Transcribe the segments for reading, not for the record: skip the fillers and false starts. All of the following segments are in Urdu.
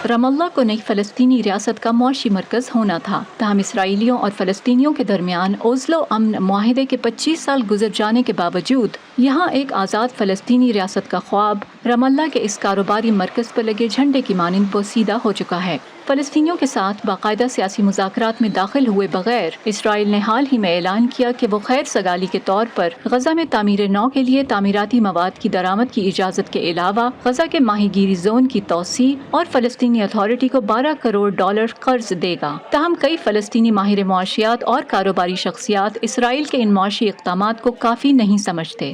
رام اللہ کو نئی فلسطینی ریاست کا معاشی مرکز ہونا تھا، تاہم اسرائیلیوں اور فلسطینیوں کے درمیان اوسلو امن معاہدے کے 25 سال گزر جانے کے باوجود یہاں ایک آزاد فلسطینی ریاست کا خواب رام اللہ کے اس کاروباری مرکز پر لگے جھنڈے کی مانند پوشیدہ ہو چکا ہے۔ فلسطینیوں کے ساتھ باقاعدہ سیاسی مذاکرات میں داخل ہوئے بغیر اسرائیل نے حال ہی میں اعلان کیا کہ وہ خیر سگالی کے طور پر غزہ میں تعمیر نو کے لیے تعمیراتی مواد کی درآمد کی اجازت کے علاوہ غزہ کے ماہی گیری زون کی توسیع اور فلسطینی اتھارٹی کو $12 کروڑ قرض دے گا۔ تاہم کئی فلسطینی ماہر معاشیات اور کاروباری شخصیات اسرائیل کے ان معاشی اقدامات کو کافی نہیں سمجھتے۔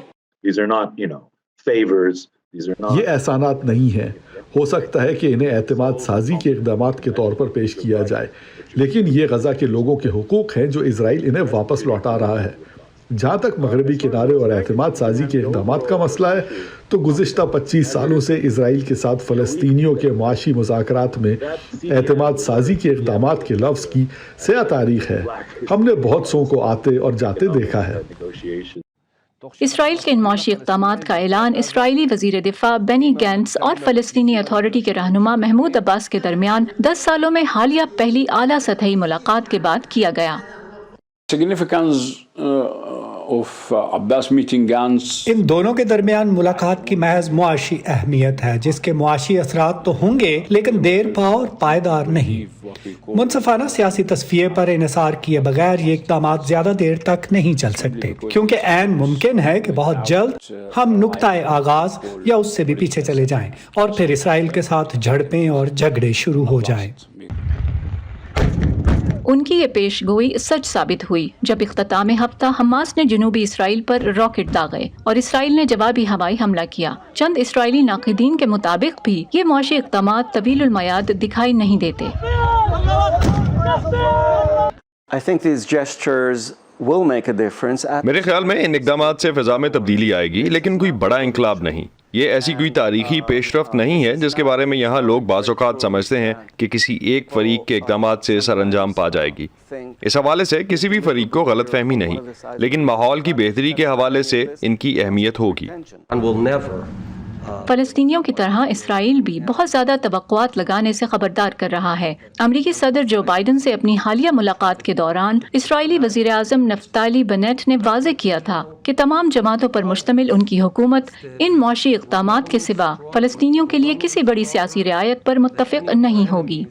یہ احسانات نہیں ہیں، ہو سکتا ہے کہ انہیں اعتماد سازی کے اقدامات کے طور پر پیش کیا جائے، لیکن یہ غزہ کے لوگوں کے حقوق ہیں جو اسرائیل انہیں واپس لوٹا رہا ہے۔ جہاں تک مغربی کنارے اور اعتماد سازی کے اقدامات کا مسئلہ ہے تو گزشتہ 25 سالوں سے اسرائیل کے ساتھ فلسطینیوں کے معاشی مذاکرات میں اعتماد سازی کے اقدامات کے لفظ کی سیاہ تاریخ ہے۔ ہم نے بہت سو کو آتے اور جاتے دیکھا ہے۔ اسرائیل کے ان معاشی اقدامات کا اعلان اسرائیلی وزیر دفاع بینی گینٹس اور فلسطینی اتھارٹی کے رہنما محمود عباس کے درمیان 10 سالوں میں حالیہ پہلی اعلیٰ سطحی ملاقات کے بعد کیا گیا۔ ان دونوں کے درمیان ملاقات کی محض معاشی اہمیت ہے، جس کے معاشی اثرات تو ہوں گے لیکن دیر پا اور پائیدار نہیں۔ منصفانہ سیاسی تصفیے پر انحصار کیے بغیر یہ اقدامات زیادہ دیر تک نہیں چل سکتے، کیونکہ عین ممکن ہے کہ بہت جلد ہم نقطۂ آغاز یا اس سے بھی پیچھے چلے جائیں اور پھر اسرائیل کے ساتھ جھڑپیں اور جھگڑے شروع ہو جائیں۔ ان کی یہ پیش گوئی سچ ثابت ہوئی جب اختتام ہفتہ حماس نے جنوبی اسرائیل پر راکٹ داغے اور اسرائیل نے جوابی ہوائی حملہ کیا۔ چند اسرائیلی ناقدین کے مطابق بھی یہ معاشی اقدامات طویل المیعاد دکھائی نہیں دیتے۔ میرے خیال میں ان اقدامات سے فضا میں تبدیلی آئے گی، لیکن کوئی بڑا انقلاب نہیں۔ یہ ایسی کوئی تاریخی پیش رفت نہیں ہے جس کے بارے میں یہاں لوگ بعض اوقات سمجھتے ہیں کہ کسی ایک فریق کے اقدامات سے سر انجام پا جائے گی۔ اس حوالے سے کسی بھی فریق کو غلط فہمی نہیں، لیکن ماحول کی بہتری کے حوالے سے ان کی اہمیت ہوگی۔ فلسطینیوں کی طرح اسرائیل بھی بہت زیادہ توقعات لگانے سے خبردار کر رہا ہے۔ امریکی صدر جو بائیڈن سے اپنی حالیہ ملاقات کے دوران اسرائیلی وزیر اعظم نفتالی بنیٹ نے واضح کیا تھا کہ تمام جماعتوں پر مشتمل ان کی حکومت ان معاشی اقدامات کے سوا فلسطینیوں کے لیے کسی بڑی سیاسی رعایت پر متفق نہیں ہوگی۔